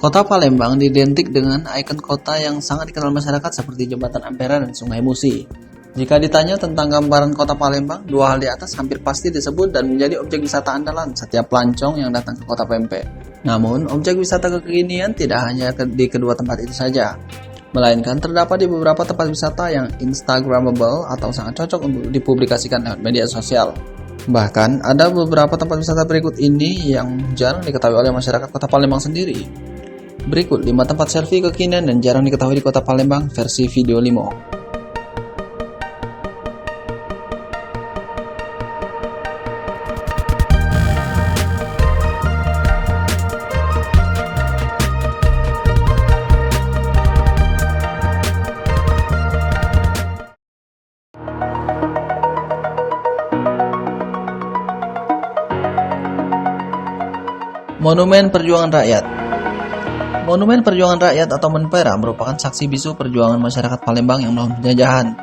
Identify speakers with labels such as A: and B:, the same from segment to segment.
A: Kota Palembang identik dengan ikon kota yang sangat dikenal masyarakat seperti Jembatan Ampera dan Sungai Musi. Jika ditanya tentang gambaran kota Palembang, dua hal di atas hampir pasti disebut dan menjadi objek wisata andalan setiap pelancong yang datang ke kota Pempek. Namun, objek wisata kekinian tidak hanya di kedua tempat itu saja, melainkan terdapat di beberapa tempat wisata yang instagramable atau sangat cocok untuk dipublikasikan lewat media sosial. Bahkan, ada beberapa tempat wisata berikut ini yang jarang diketahui oleh masyarakat kota Palembang sendiri. Berikut 5 tempat selfie kekinian dan jarang diketahui di kota Palembang versi video Limo. Monumen Perjuangan Rakyat. Monumen Perjuangan Rakyat atau Monpera merupakan saksi bisu perjuangan masyarakat Palembang yang melawan penjajahan.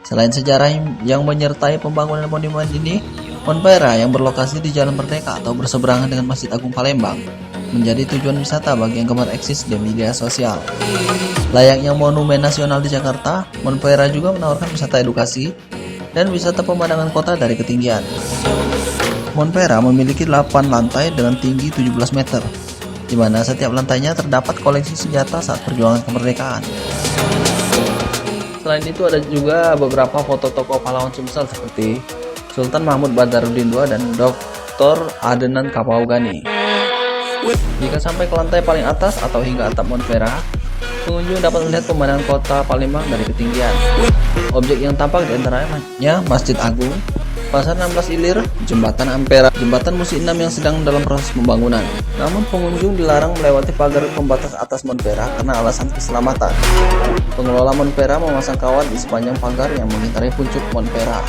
A: Selain sejarah yang menyertai pembangunan monumen ini, Monpera yang berlokasi di Jalan Merdeka atau berseberangan dengan Masjid Agung Palembang menjadi tujuan wisata bagi yang gemar eksis di media sosial. Layaknya monumen nasional di Jakarta, Monpera juga menawarkan wisata edukasi dan wisata pemandangan kota dari ketinggian. Monpera memiliki 8 lantai dengan tinggi 17 meter. Di mana setiap lantainya terdapat koleksi senjata saat perjuangan kemerdekaan. Selain itu ada juga beberapa foto tokoh pahlawan Sumsel seperti Sultan Mahmud Badarudin II dan Dr. Adenan Kapaugani. Jika sampai ke lantai paling atas atau hingga atap Monpera, pengunjung dapat melihat pemandangan kota Palembang dari ketinggian. Objek yang tampak diantaranya Masjid Agung, Pasar 16 Ilir, Jembatan Ampera, Jembatan Musi 6 yang sedang dalam proses pembangunan. Namun pengunjung dilarang melewati pagar pembatas atas Monpera karena alasan keselamatan. Pengelola Monpera memasang kawat di sepanjang pagar yang mengitari puncak Monpera.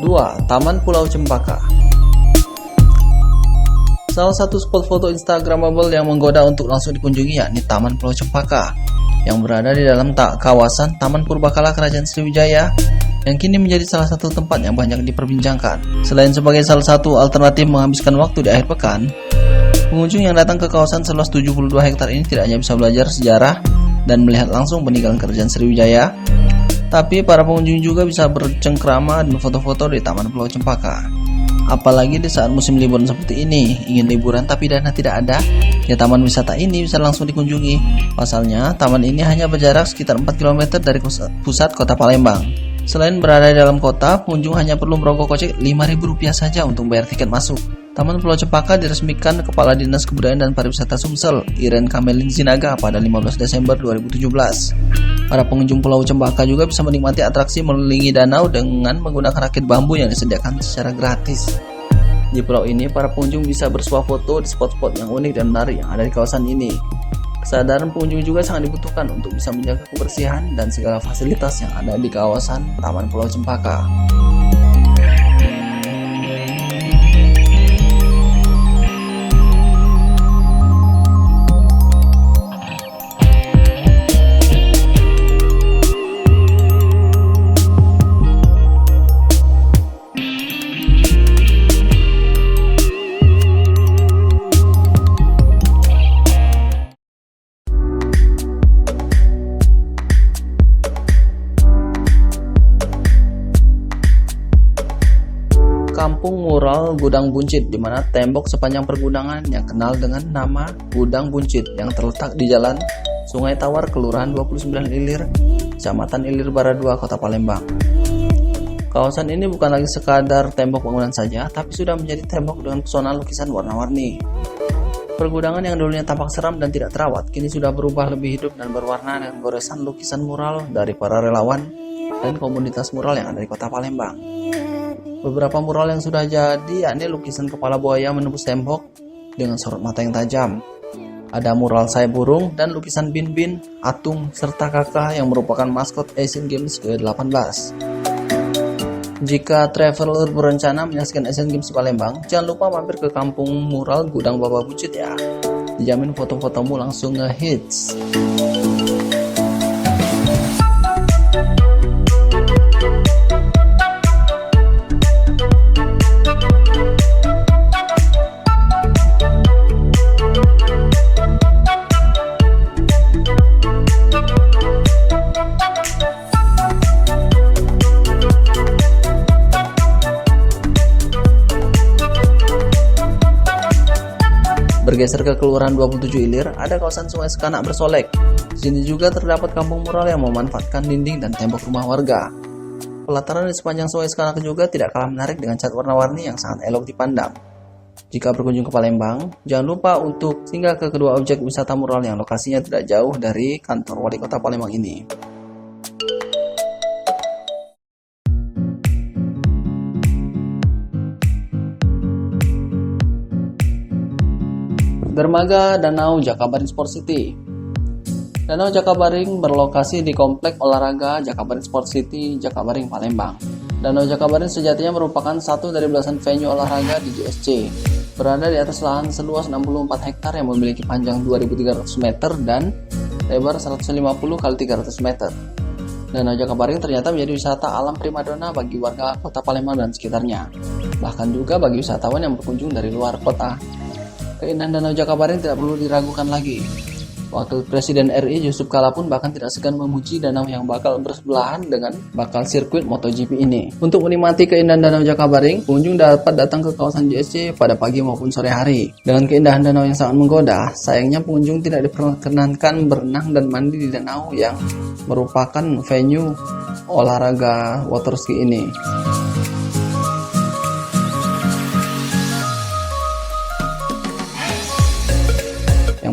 A: Dua, Taman Pulau Cempaka. Salah satu spot foto instagramable yang menggoda untuk langsung dikunjungi yakni Taman Pulau Cempaka yang berada di dalam kawasan Taman Purbakala Kerajaan Sriwijaya yang kini menjadi salah satu tempat yang banyak diperbincangkan. Selain sebagai salah satu alternatif menghabiskan waktu di akhir pekan, pengunjung yang datang ke kawasan seluas 72 hektar ini tidak hanya bisa belajar sejarah dan melihat langsung peninggalan Kerajaan Sriwijaya, tapi para pengunjung juga bisa bercengkrama dan foto-foto di Taman Pulau Cempaka. Apalagi di saat musim liburan seperti ini, ingin liburan tapi dana tidak ada, ya taman wisata ini bisa langsung dikunjungi. Pasalnya, taman ini hanya berjarak sekitar 4 km dari pusat kota Palembang. Selain berada di dalam kota, pengunjung hanya perlu merogoh kocek Rp5.000 saja untuk bayar tiket masuk. Taman Pulau Cempaka diresmikan Kepala Dinas Kebudayaan dan Pariwisata Sumsel, Iren Kamelin Zinaga pada 15 Desember 2017. Para pengunjung Pulau Cempaka juga bisa menikmati atraksi mengelilingi danau dengan menggunakan rakit bambu yang disediakan secara gratis. Di pulau ini, para pengunjung bisa bersuah foto di spot-spot yang unik dan menarik yang ada di kawasan ini. Kesadaran pengunjung juga sangat dibutuhkan untuk bisa menjaga kebersihan dan segala fasilitas yang ada di kawasan Taman Pulau Cempaka. Kampung Mural Gudang Buncit, di mana tembok sepanjang pergudangan yang kenal dengan nama Gudang Buncit yang terletak di Jalan Sungai Tawar, Kelurahan 29 Ilir, Kecamatan Ilir Bara 2, Kota Palembang. Kawasan ini bukan lagi sekadar tembok bangunan saja, tapi sudah menjadi tembok dengan pesona lukisan warna-warni. Pergudangan yang dulunya tampak seram dan tidak terawat, kini sudah berubah lebih hidup dan berwarna dengan goresan lukisan mural dari para relawan dan komunitas mural yang ada di kota Palembang. Beberapa mural yang sudah jadi yakni lukisan kepala buaya menembus tembok dengan sorot mata yang tajam. Ada mural sayap burung dan lukisan Bin-Bin, Atung, serta Kakak yang merupakan maskot Asian Games ke-18. Jika traveler berencana menyaksikan Asian Games di Palembang, jangan lupa mampir ke kampung mural Gudang Bapak Buncit ya. Dijamin foto-fotomu langsung nge-hits. Bergeser ke Kelurahan 27 Ilir, ada kawasan Sungai Sekanak bersolek. Di sini juga terdapat kampung mural yang memanfaatkan dinding dan tembok rumah warga. Pelataran di sepanjang Sungai Sekanak juga tidak kalah menarik dengan cat warna-warni yang sangat elok dipandang. Jika berkunjung ke Palembang, jangan lupa untuk singgah ke kedua objek wisata mural yang lokasinya tidak jauh dari kantor wali kota Palembang ini. Dermaga Danau Jakabaring Sport City. Danau Jakabaring berlokasi di Komplek Olahraga Jakabaring Sport City, Jakabaring, Palembang. Danau Jakabaring sejatinya merupakan satu dari belasan venue olahraga di JSC. Berada di atas lahan seluas 64 hektar yang memiliki panjang 2.300 meter dan lebar 150 x 300 meter. Danau Jakabaring ternyata menjadi wisata alam primadona bagi warga kota Palembang dan sekitarnya. Bahkan juga bagi wisatawan yang berkunjung dari luar kota. Keindahan Danau Jakabaring tidak perlu diragukan lagi. Wakil Presiden RI Yusuf Kala pun bahkan tidak segan memuji danau yang bakal bersebelahan dengan bakal sirkuit MotoGP ini. Untuk menikmati keindahan Danau Jakabaring, pengunjung dapat datang ke kawasan JSC pada pagi maupun sore hari. Dengan keindahan danau yang sangat menggoda, sayangnya pengunjung tidak diperkenankan berenang dan mandi di danau yang merupakan venue olahraga waterski ini.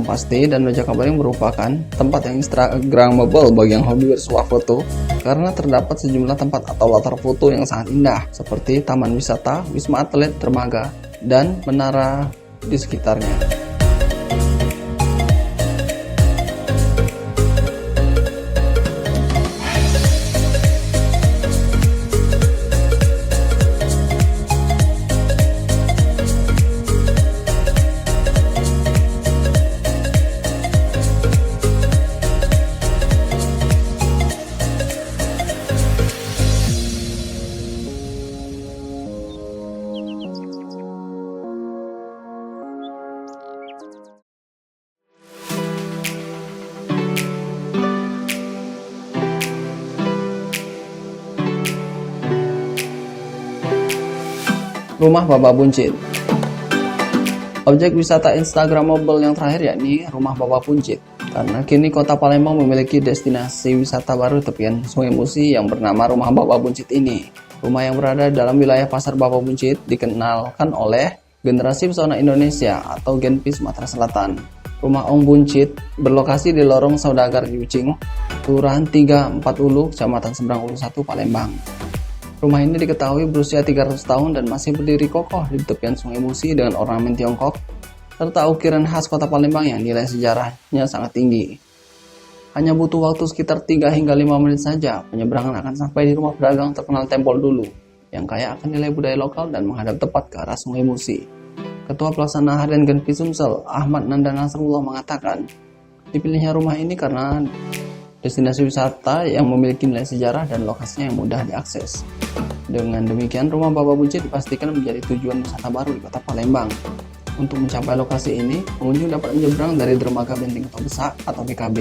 A: Pasti Danau Jakabaring merupakan tempat yang instagramable bagi yang hobi bersuah foto karena terdapat sejumlah tempat atau latar foto yang sangat indah seperti taman wisata, wisma atlet, dermaga, dan menara di sekitarnya. Rumah Bapak Buncit. Objek wisata instagramable yang terakhir yakni Rumah Bapak Buncit. Karena kini kota Palembang memiliki destinasi wisata baru tepian Sungai Musi yang bernama Rumah Bapak Buncit ini. Rumah yang berada dalam wilayah Pasar Bapak Buncit dikenalkan oleh Generasi Pesona Indonesia atau Genpi Sumatera Selatan. Rumah Ong Buncit berlokasi di Lorong Saudagar Yucing, Kelurahan 3 4 Ulu, Kecamatan Seberang Ulu 1, Palembang. Rumah ini diketahui berusia 300 tahun dan masih berdiri kokoh di tepian Sungai Musi dengan ornamen Tiongkok, serta ukiran khas kota Palembang yang nilai sejarahnya sangat tinggi. Hanya butuh waktu sekitar 3 hingga 5 menit saja, penyeberangan akan sampai di rumah pedagang terkenal Tempol Dulu, yang kaya akan nilai budaya lokal dan menghadap tepat ke arah Sungai Musi. Ketua Pelaksana Harian Genpi Sumsel, Ahmad Nanda Nasrullah mengatakan, dipilihnya rumah ini karena destinasi wisata yang memiliki nilai sejarah dan lokasinya yang mudah diakses. Dengan demikian, Rumah Bapak Buncit dipastikan menjadi tujuan wisata baru di kota Palembang. Untuk mencapai lokasi ini, pengunjung dapat menyeberang dari dermaga Benteng Kota Besak atau BKB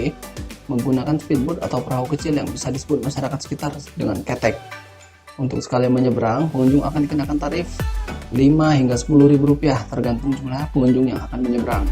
A: menggunakan speedboat atau perahu kecil yang bisa disebut masyarakat sekitar dengan ketek. Untuk sekali menyeberang, pengunjung akan dikenakan tarif 5 hingga 10.000 rupiah tergantung jumlah pengunjung yang akan menyeberang.